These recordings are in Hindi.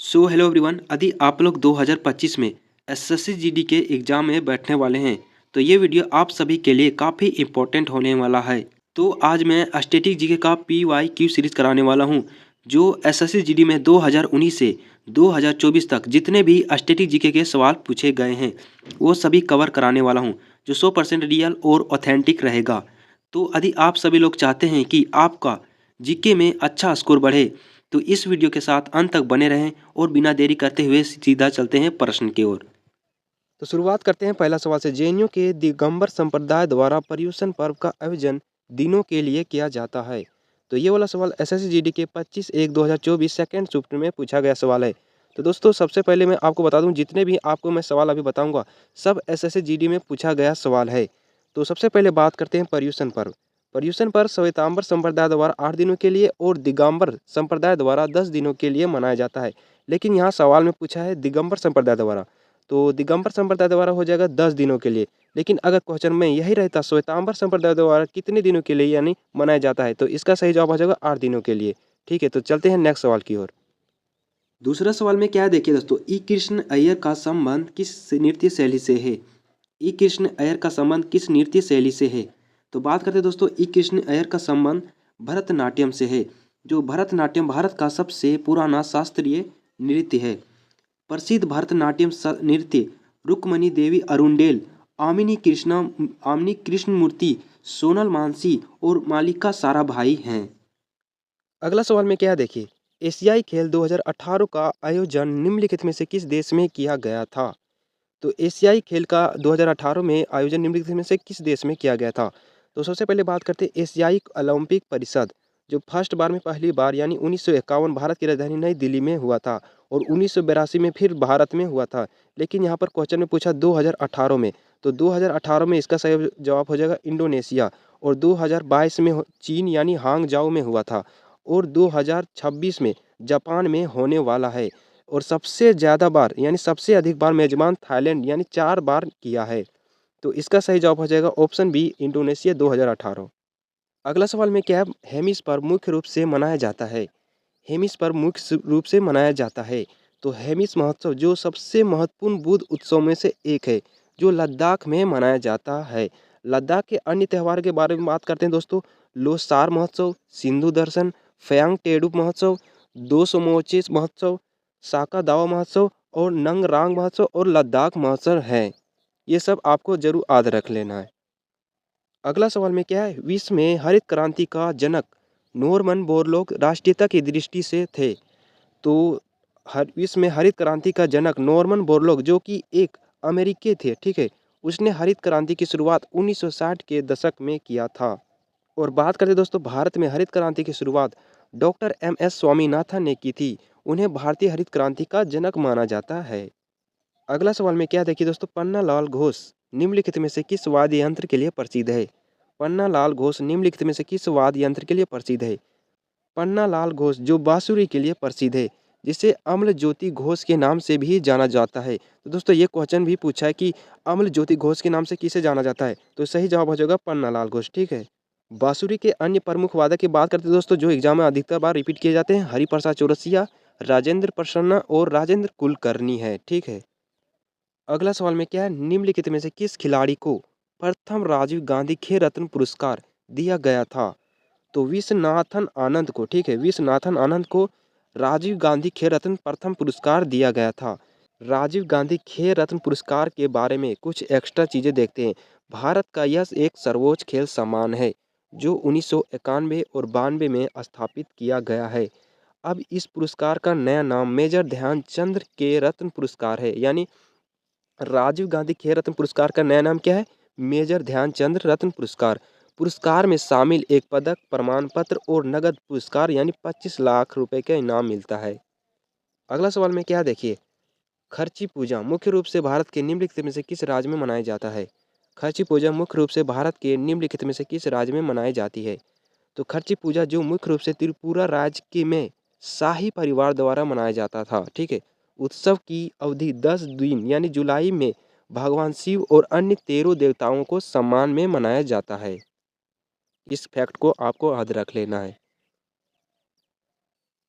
सो हेलो एवरीवन, यदि आप लोग 2025 में एसएससी जीडी के एग्ज़ाम में बैठने वाले हैं तो ये वीडियो आप सभी के लिए काफ़ी इम्पोर्टेंट होने वाला है। तो आज मैं स्टैटिक जीके का PYQ सीरीज कराने वाला हूँ जो एसएससी जीडी में 2019 से 2024 तक जितने भी स्टैटिक जीके के सवाल पूछे गए हैं वो सभी कवर कराने वाला हूँ, जो 100% रियल और ऑथेंटिक रहेगा। तो यदि आप सभी लोग चाहते हैं कि आपका जीके में अच्छा स्कोर बढ़े तो इस वीडियो के साथ अंत तक बने रहें और बिना देरी करते हुए सीधा चलते हैं प्रश्न की ओर। तो शुरुआत करते हैं पहला सवाल से। जेएनयू के दिगंबर संप्रदाय द्वारा पर्युषण पर्व का आयोजन दिनों के लिए किया जाता है। तो ये वाला सवाल एसएससी जीडी के 25/1/2024 सेकंड शिफ्ट में पूछा गया सवाल है। तो दोस्तों सबसे पहले मैं आपको बता दूं, जितने भी आपको मैं सवाल अभी बताऊंगा सब एसएससी जीडी में पूछा गया सवाल है। तो सबसे पहले बात करते हैं पर्युषण पर्व। पर्युषण पर्व श्वेतांबर संप्रदाय द्वारा 8 दिनों के लिए और दिगंबर संप्रदाय द्वारा 10 दिनों के लिए मनाया जाता है। लेकिन यहाँ सवाल में पूछा है दिगंबर संप्रदाय द्वारा, तो दिगंबर संप्रदाय द्वारा हो जाएगा 10 दिनों के लिए। लेकिन अगर क्वेश्चन में यही रहता श्वेतांबर संप्रदाय द्वारा कितने दिनों के लिए यानी मनाया जाता है, तो इसका सही जवाब हो जाएगा 8 दिनों के लिए। ठीक है, तो चलते हैं नेक्स्ट सवाल की ओर। दूसरा सवाल में क्या है देखिए दोस्तों, ई कृष्ण अय्यर का संबंध किस नृत्य शैली से है? ई कृष्ण अय्यर का संबंध किस नृत्य शैली से है? तो बात करते हैं दोस्तों, ई कृष्ण अय्यर का संबंध भरतनाट्यम से है। जो भरतनाट्यम भारत का सबसे पुराना शास्त्रीय नृत्य है। प्रसिद्ध भरतनाट्यम नृत्य रुक्मणी देवी अरुंडेल, आमिनी कृष्णमूर्ति, सोनल मानसी और मालिका साराभाई हैं। अगला सवाल में क्या है देखिए, एशियाई खेल 2018 का आयोजन निम्नलिखित में से किस देश में किया गया था? तो एशियाई खेल का 2018 में आयोजन निम्नलिखित में से किस देश में किया गया था? तो सबसे पहले बात करते हैं एशियाई ओलंपिक परिषद, जो फर्स्ट बार में पहली बार यानी 1951 भारत की राजधानी नई दिल्ली में हुआ था और 1982 में फिर भारत में हुआ था। लेकिन यहाँ पर क्वेश्चन में पूछा 2018 में, तो 2018 में इसका सही जवाब हो जाएगा इंडोनेशिया, और 2022 में चीन यानी हांगजाओ में हुआ था, और 2026 में जापान में होने वाला है। और सबसे ज़्यादा बार यानी सबसे अधिक बार मेजबान थाईलैंड यानी 4 बार किया है। तो इसका सही जवाब हो जाएगा ऑप्शन बी इंडोनेशिया 2018। अगला सवाल में क्या है, हेमिस पर मुख्य रूप से मनाया जाता है। हेमिस पर मुख्य रूप से मनाया जाता है। तो हेमिस महोत्सव जो सबसे महत्वपूर्ण बुद्ध उत्सव में से एक है, जो लद्दाख में मनाया जाता है। लद्दाख के अन्य त्यौहार के बारे में बात करते हैं दोस्तों, लोसार महोत्सव, सिंधु दर्शन, फयांग टेडुप महोत्सव, दो समोचिस महोत्सव, साका दावा महोत्सव और नंगरांग महोत्सव और लद्दाख महोत्सव है। ये सब आपको जरूर याद रख लेना है। अगला सवाल में क्या है, विश्व में हरित क्रांति का जनक नॉर्मन बोरलॉग राष्ट्रीयता की दृष्टि से थे। तो हर विश्व में हरित क्रांति का जनक नॉर्मन बोरलॉग जो कि एक अमेरिकी थे, ठीक है, उसने हरित क्रांति की शुरुआत 1960 के दशक में किया था। और बात करते दोस्तों, भारत में हरित क्रांति की शुरुआत डॉक्टर MS स्वामीनाथन ने की थी। उन्हें भारतीय हरित क्रांति का जनक माना जाता है। अगला सवाल में क्या देखिए दोस्तों, पन्नालाल घोष निम्नलिखित में से किस वाद्य यंत्र के लिए प्रसिद्ध है? पन्नालाल घोष निम्नलिखित में से किस वाद्य यंत्र के लिए प्रसिद्ध है? पन्नालाल घोष जो बांसुरी के लिए प्रसिद्ध है, जिसे अम्ल ज्योति घोष के नाम से भी जाना जाता है। तो दोस्तों ये क्वेश्चन भी पूछा है कि अम्ल ज्योति घोष के नाम से किसे जाना जाता है, तो सही जवाब हो जाएगा पन्नालाल घोष। ठीक है, बांसुरी के अन्य प्रमुख वादक की बात करते हैं दोस्तों, जो एग्जाम में अधिकतर बार रिपीट किए जाते हैं, हरिप्रसाद चौरसिया, राजेंद्र प्रसन्ना और राजेंद्र कुलकर्णी है। ठीक है, अगला सवाल में क्या है, निम्नलिखित में से किस खिलाड़ी को प्रथम राजीव गांधी खेल रत्न पुरस्कार दिया गया था? तो विश्वनाथन आनंद को, ठीक है, विश्वनाथन आनंद को राजीव गांधी खेल रत्न प्रथम पुरस्कार दिया गया था। राजीव गांधी खेल रत्न पुरस्कार के बारे में कुछ एक्स्ट्रा चीज़ें देखते हैं। भारत का यह एक सर्वोच्च खेल सम्मान है जो 1991 और 92 में स्थापित किया गया है। अब इस पुरस्कार का नया नाम मेजर ध्यानचंद के रत्न पुरस्कार है, यानी राजीव गांधी खेल रत्न पुरस्कार का नया नाम क्या है? मेजर ध्यानचंद रत्न पुरस्कार। पुरस्कार में शामिल एक पदक, प्रमाण पत्र और नगद पुरस्कार यानी 25 लाख रुपए का इनाम मिलता है। अगला सवाल में क्या देखिए, खर्ची पूजा मुख्य रूप से भारत के निम्नलिखित में से किस राज्य में मनाया जाता है? खर्ची पूजा मुख्य रूप से भारत के निम्नलिखित में से किस राज्य में मनाई जाती है? तो खर्ची पूजा जो मुख्य रूप से त्रिपुरा राज्य के में शाही परिवार द्वारा मनाया जाता था। ठीक है, उत्सव की अवधि 10 दिन यानी जुलाई में भगवान शिव और अन्य 13 देवताओं को सम्मान में मनाया जाता है। इस फैक्ट को आपको याद रख लेना है।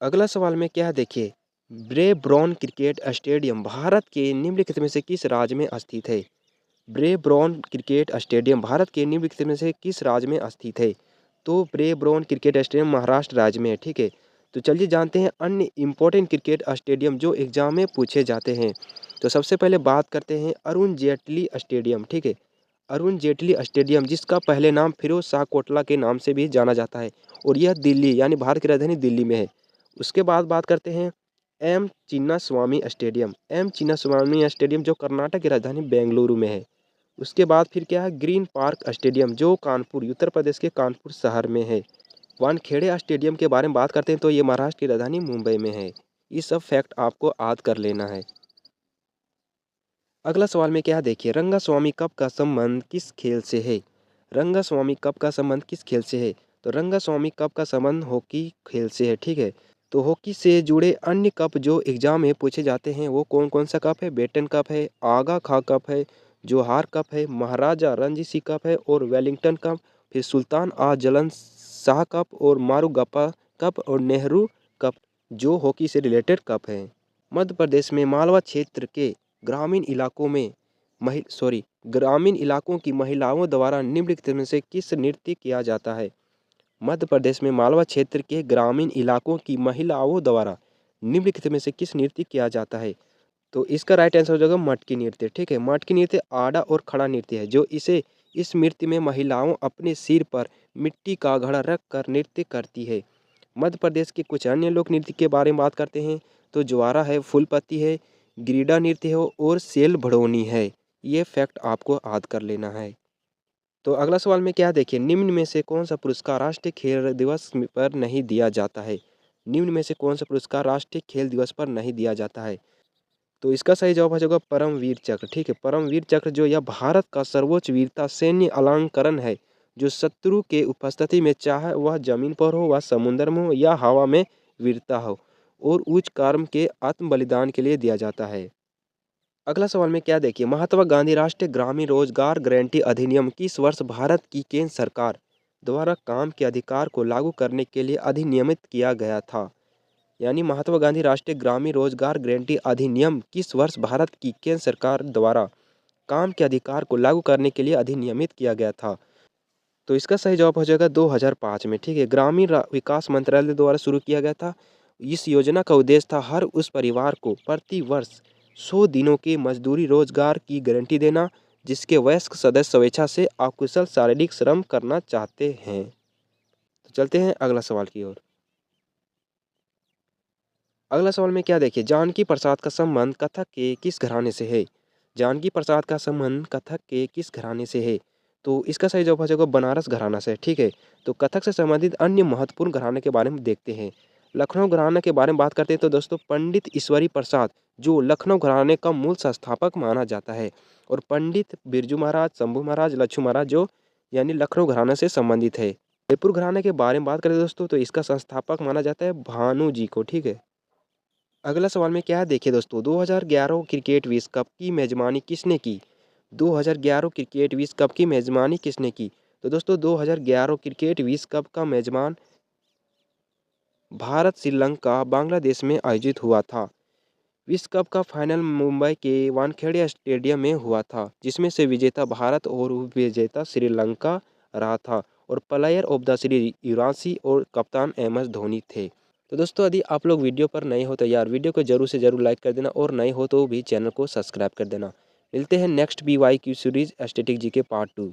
अगला सवाल में क्या है देखिए, ब्रेबॉर्न क्रिकेट स्टेडियम भारत के निम्नलिखित में से किस राज्य में स्थित है? ब्रेबॉर्न क्रिकेट स्टेडियम भारत के निम्नलिखित में से किस राज्य में स्थित है? तो ब्रेबॉर्न क्रिकेट स्टेडियम महाराष्ट्र राज्य में है, ठीक है। तो चलिए जानते हैं अन्य इम्पोर्टेंट क्रिकेट स्टेडियम जो एग्जाम में पूछे जाते हैं। तो सबसे पहले बात करते हैं अरुण जेटली स्टेडियम, ठीक है। अरुण जेटली स्टेडियम जिसका पहले नाम फिरोज शाह कोटला के नाम से भी जाना जाता है और यह दिल्ली यानी भारत की राजधानी दिल्ली में है। उसके बाद बात करते हैं M Chinnaswamy stadium. M Chinnaswamy stadium जो कर्नाटक की राजधानी बेंगलुरु में है। उसके बाद फिर क्या है ग्रीन पार्क स्टेडियम जो कानपुर उत्तर प्रदेश के कानपुर शहर में है। वानखेड़े स्टेडियम के बारे में बात करते हैं तो ये महाराष्ट्र की राजधानी मुंबई में है। ये सब फैक्ट आपको याद कर लेना है। अगला सवाल में क्या देखिए रंगास्वामी कप का संबंध किस खेल से है? रंगास्वामी कप का संबंध किस खेल से है? तो रंगास्वामी कप का संबंध हॉकी खेल से है, ठीक है। तो हॉकी से जुड़े अन्य कप जो एग्जाम में पूछे जाते हैं वो कौन कौन सा कप है? बेटन कप है, आगा खां कप है, जोहार कप है, महाराजा रणजीत सिंह कप है और वेलिंगटन कप, फिर सुल्तान आजलन शाह कप और मारूगप्पा कप और नेहरू कप जो हॉकी से रिलेटेड कप है। मध्य प्रदेश में मालवा क्षेत्र के ग्रामीण इलाकों की महिलाओं द्वारा निम्नलिखित में से किस नृत्य किया जाता है? मध्य प्रदेश में मालवा क्षेत्र के ग्रामीण इलाकों की महिलाओं द्वारा निम्नलिखित में से किस नृत्य किया जाता है? तो इसका राइट आंसर हो जाएगा मटकी नृत्य, ठीक है। मटकी नृत्य आड़ा और खड़ा नृत्य है जो इस नृत्य में महिलाओं अपने सिर पर मिट्टी का घड़ा रख कर नृत्य करती है। मध्य प्रदेश के कुछ अन्य लोक नृत्य के बारे में बात करते हैं तो ज्वारा है, फूलपत्ती है, गिरिडा नृत्य है और सेल भड़ोनी है। ये फैक्ट आपको याद कर लेना है। तो अगला सवाल में क्या देखिए निम्न में से कौन सा पुरस्कार राष्ट्रीय खेल दिवस पर नहीं दिया जाता है? निम्न में से कौन सा पुरस्कार राष्ट्रीय खेल दिवस पर नहीं दिया जाता है? तो इसका सही जवाब हो जाएगा परमवीर चक्र, ठीक है। परमवीर चक्र जो यह भारत का सर्वोच्च वीरता सैन्य अलंकरण है जो शत्रु के उपस्थिति में चाहे वह जमीन पर हो वह समुद्र में हो या हवा में वीरता हो और उच्च कर्म के आत्म बलिदान के लिए दिया जाता है। अगला सवाल में क्या देखिए महात्मा गांधी राष्ट्रीय ग्रामीण रोजगार गारंटी अधिनियम किस वर्ष भारत की केंद्र सरकार द्वारा काम के अधिकार को लागू करने के लिए अधिनियमित किया गया था? यानी महात्मा गांधी राष्ट्रीय ग्रामीण रोजगार गारंटी अधिनियम किस वर्ष भारत की केंद्र सरकार द्वारा काम के अधिकार को लागू करने के लिए अधिनियमित किया गया था? तो इसका सही जवाब हो जाएगा 2005 में, ठीक है। ग्रामीण विकास मंत्रालय द्वारा शुरू किया गया था। इस योजना का उद्देश्य था हर उस परिवार को प्रति वर्ष 100 दिनों के मजदूरी रोजगार की गारंटी देना जिसके वयस्क सदस्य स्वेच्छा से अकुशल शारीरिक श्रम करना चाहते हैं। तो चलते हैं अगला सवाल की ओर। अगला सवाल में क्या देखिए जानकी प्रसाद का संबंध कथक के किस घराने से है? जानकी प्रसाद का संबंध कथक के किस घराने से है? तो इसका सही जवाब हो जाएगा बनारस घराना से, ठीक है। तो कथक से संबंधित अन्य महत्वपूर्ण घराने के बारे में देखते हैं। लखनऊ घराने के बारे में बात करते हैं तो दोस्तों पंडित ईश्वरी प्रसाद जो लखनऊ घराने का मूल संस्थापक माना जाता है और पंडित बिरजू महाराज, शंभू महाराज, लच्छू महाराज जो यानी लखनऊ घराने से संबंधित है। जयपुर घराने के बारे में बात करें दोस्तों तो इसका संस्थापक माना जाता है भानु जी को, ठीक है। अगला सवाल में क्या है देखिए दोस्तों 2011 क्रिकेट विश्व कप की मेजबानी किसने की? 2011 क्रिकेट विश्व कप की मेजबानी किसने की? तो दोस्तों 2011 क्रिकेट विश्व कप का मेजबान भारत श्रीलंका बांग्लादेश में आयोजित हुआ था। विश्व कप का फाइनल मुंबई के वानखेड़े स्टेडियम में हुआ था जिसमें से विजेता भारत और उपविजेता श्रीलंका रहा था और player of the series Yuvraj Singh और कप्तान MS धोनी थे। तो दोस्तों यदि आप लोग वीडियो पर नए हो तो यार वीडियो को जरूर से जरूर लाइक कर देना और नए हो तो भी चैनल को सब्सक्राइब कर देना। मिलते हैं next BYQ series static GK part 2।